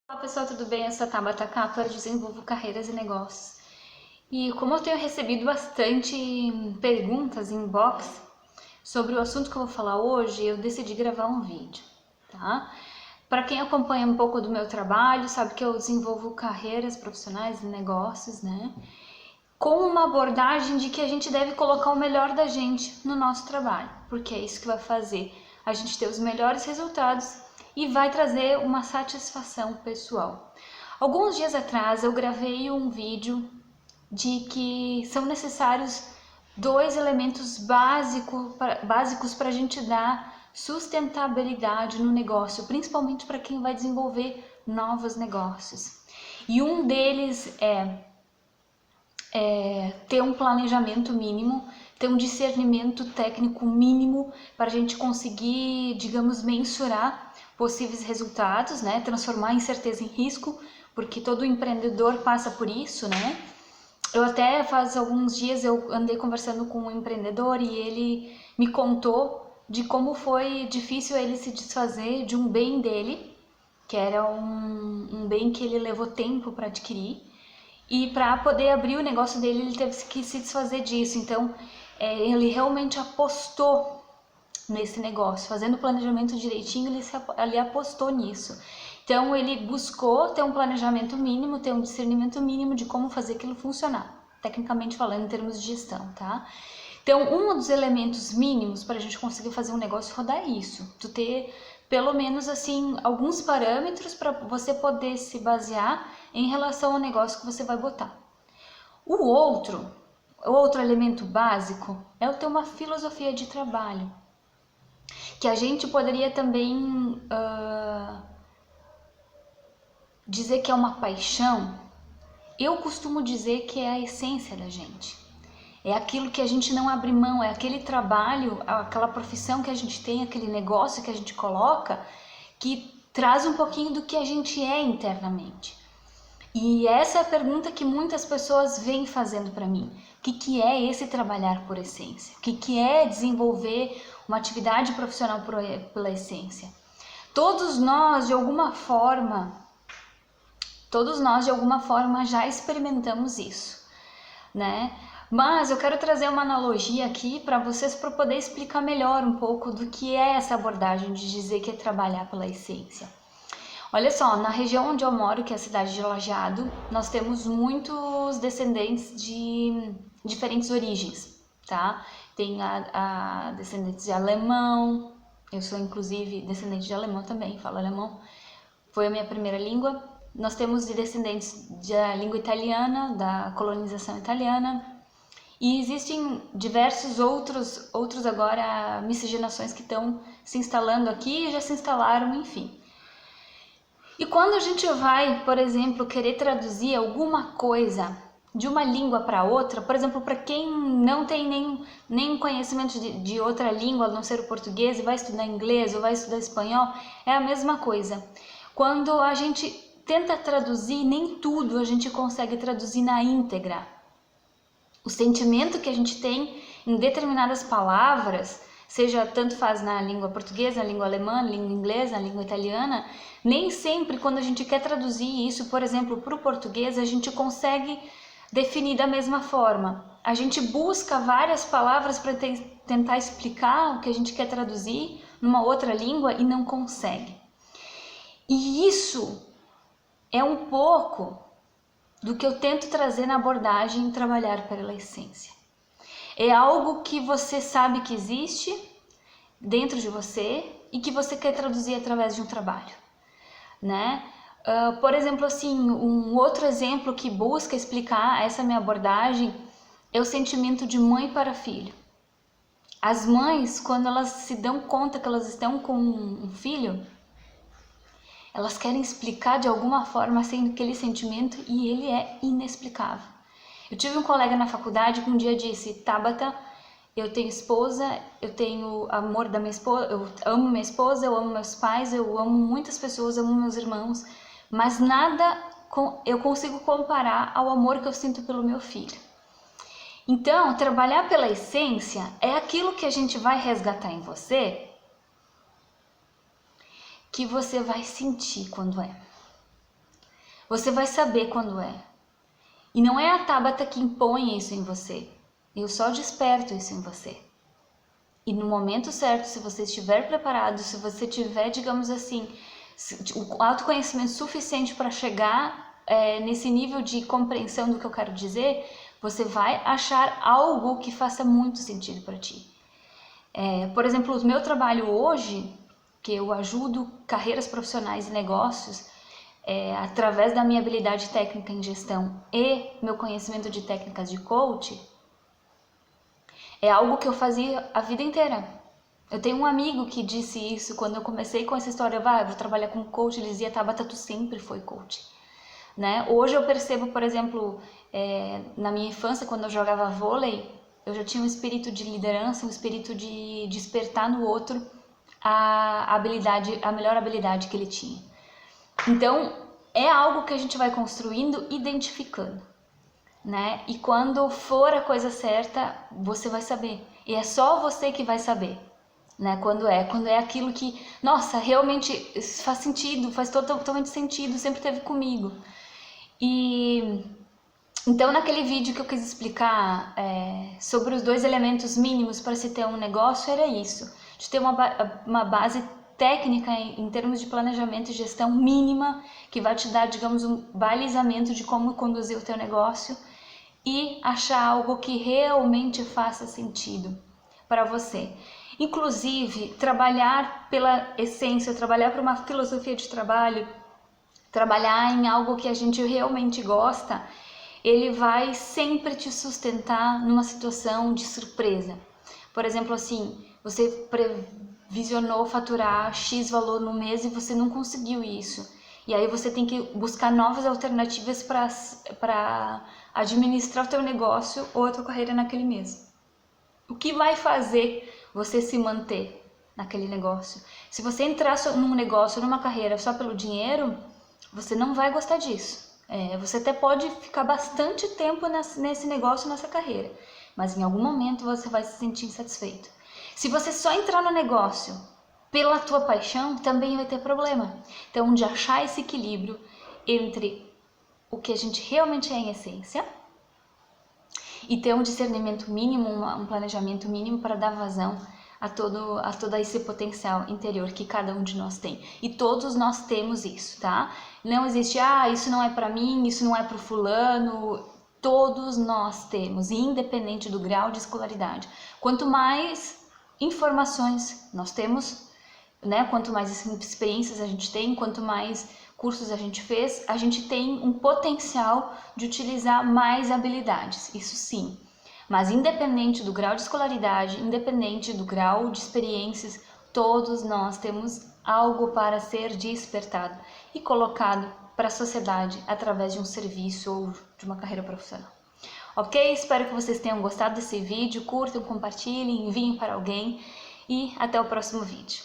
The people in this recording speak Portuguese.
Olá pessoal, tudo bem? Eu sou a Tabata Capa, eu desenvolvo carreiras e negócios. E como eu tenho recebido bastante perguntas em inbox sobre o assunto que eu vou falar hoje, eu decidi gravar um vídeo, tá? Para quem acompanha um pouco do meu trabalho, sabe que eu desenvolvo carreiras profissionais e negócios, né? Com uma abordagem de que a gente deve colocar o melhor da gente no nosso trabalho, porque é isso que vai fazer a gente ter os melhores resultados e vai trazer uma satisfação pessoal. Alguns dias atrás eu gravei um vídeo de que são necessários dois elementos básicos para a gente dar sustentabilidade no negócio, principalmente para quem vai desenvolver novos negócios. E um deles ter um planejamento mínimo, ter um discernimento técnico mínimo para a gente conseguir, digamos, mensurar possíveis resultados, né? Transformar incerteza em risco, porque todo empreendedor passa por isso, né? Eu até faz alguns dias eu andei conversando com um empreendedor e ele me contou de como foi difícil ele se desfazer de um bem dele, que era um bem que ele levou tempo para adquirir. E para poder abrir o negócio dele, ele teve que se desfazer disso. Então, ele realmente apostou nesse negócio. Fazendo o planejamento direitinho, ele apostou nisso. Então, ele buscou ter um planejamento mínimo, ter um discernimento mínimo de como fazer aquilo funcionar. Tecnicamente falando, em termos de gestão, tá? Então, um dos elementos mínimos para a gente conseguir fazer um negócio rodar é isso. Tu ter pelo menos assim alguns parâmetros para você poder se basear em relação ao negócio que você vai botar. O outro elemento básico é ter uma filosofia de trabalho, que a gente poderia também dizer que é uma paixão. Eu costumo dizer que é a essência da gente. É aquilo que a gente não abre mão, é aquele trabalho, aquela profissão que a gente tem, aquele negócio que a gente coloca, que traz um pouquinho do que a gente é internamente. E essa é a pergunta que muitas pessoas vêm fazendo para mim. O que é esse trabalhar por essência? O que é desenvolver uma atividade profissional pela essência? Todos nós, de alguma forma, já experimentamos isso, né? Mas eu quero trazer uma analogia aqui para vocês para poder explicar melhor um pouco do que é essa abordagem de dizer que é trabalhar pela essência. Olha só, na região onde eu moro, que é a cidade de Lajeado, nós temos muitos descendentes de diferentes origens, tá? Tem a descendentes de alemão, eu sou inclusive descendente de alemão também, falo alemão, foi a minha primeira língua. Nós temos descendentes da língua italiana, da colonização italiana, e existem diversos outros agora miscigenações que estão se instalando aqui e já se instalaram, enfim. E quando a gente vai, por exemplo, querer traduzir alguma coisa de uma língua para outra, por exemplo, para quem não tem nem conhecimento de outra língua, a não ser o português, e vai estudar inglês ou vai estudar espanhol, é a mesma coisa. Quando a gente tenta traduzir, nem tudo a gente consegue traduzir na íntegra. O sentimento que a gente tem em determinadas palavras, seja tanto faz na língua portuguesa, na língua alemã, na língua inglesa, na língua italiana, nem sempre quando a gente quer traduzir isso, por exemplo, para o português, a gente consegue definir da mesma forma. A gente busca várias palavras para tentar explicar o que a gente quer traduzir numa outra língua e não consegue. E isso é um pouco do que eu tento trazer na abordagem trabalhar pela essência. É algo que você sabe que existe dentro de você e que você quer traduzir através de um trabalho, né? Por exemplo, assim, um outro exemplo que busca explicar essa minha abordagem é o sentimento de mãe para filho. As mães, quando elas se dão conta que elas estão com um filho, elas querem explicar de alguma forma assim, aquele sentimento e ele é inexplicável. Eu tive um colega na faculdade que um dia disse: Tabata, eu tenho esposa, eu tenho amor da minha esposa, eu amo minha esposa, eu amo meus pais, eu amo muitas pessoas, eu amo meus irmãos, mas nada eu consigo comparar ao amor que eu sinto pelo meu filho. Então, trabalhar pela essência é aquilo que a gente vai resgatar em você, que você vai sentir quando é. Você vai saber quando é. E não é a Tabata que impõe isso em você. Eu só desperto isso em você. E no momento certo, se você estiver preparado, se você tiver, digamos assim, o autoconhecimento suficiente para chegar nesse nível de compreensão do que eu quero dizer, você vai achar algo que faça muito sentido para ti. Por exemplo, o meu trabalho hoje, que eu ajudo carreiras profissionais e negócios, através da minha habilidade técnica em gestão e meu conhecimento de técnicas de coach, é algo que eu fazia a vida inteira. Eu tenho um amigo que disse isso quando eu comecei com essa história, vou trabalhar com coach, ele dizia, Tabata, tu sempre foi coach. Né? Hoje eu percebo, por exemplo, na minha infância, quando eu jogava vôlei, eu já tinha um espírito de liderança, um espírito de despertar no outro a melhor habilidade que ele tinha. Então, é algo que a gente vai construindo, identificando, né? E quando for a coisa certa, você vai saber. E é só você que vai saber, né? Quando é aquilo que, nossa, realmente faz sentido, faz totalmente sentido, sempre teve comigo. E então, naquele vídeo que eu quis explicar sobre os 2 elementos mínimos para se ter um negócio, era isso, de ter uma base técnica em termos de planejamento e gestão mínima, que vai te dar, digamos, um balizamento de como conduzir o teu negócio e achar algo que realmente faça sentido para você. Inclusive, trabalhar pela essência, trabalhar por uma filosofia de trabalho, trabalhar em algo que a gente realmente gosta, ele vai sempre te sustentar numa situação de surpresa. Por exemplo, assim, você previsionou faturar X valor no mês e você não conseguiu isso. E aí você tem que buscar novas alternativas para administrar o teu negócio ou a tua carreira naquele mês. O que vai fazer você se manter naquele negócio? Se você entrar num negócio, numa carreira só pelo dinheiro, você não vai gostar disso. Você até pode ficar bastante tempo nesse negócio, nessa carreira, mas em algum momento você vai se sentir insatisfeito. Se você só entrar no negócio pela tua paixão, também vai ter problema. Então, de achar esse equilíbrio entre o que a gente realmente é em essência e ter um discernimento mínimo, um planejamento mínimo para dar vazão a todo esse potencial interior que cada um de nós tem. E todos nós temos isso, tá? Não existe, isso não é para mim, isso não é para o fulano. Todos nós temos, independente do grau de escolaridade. Quanto mais informações nós temos, né? Quanto mais experiências a gente tem, quanto mais cursos a gente fez, a gente tem um potencial de utilizar mais habilidades, isso sim. Mas independente do grau de escolaridade, independente do grau de experiências, todos nós temos algo para ser despertado e colocado para a sociedade através de um serviço ou de uma carreira profissional. Ok? Espero que vocês tenham gostado desse vídeo, curtam, compartilhem, enviem para alguém e até o próximo vídeo.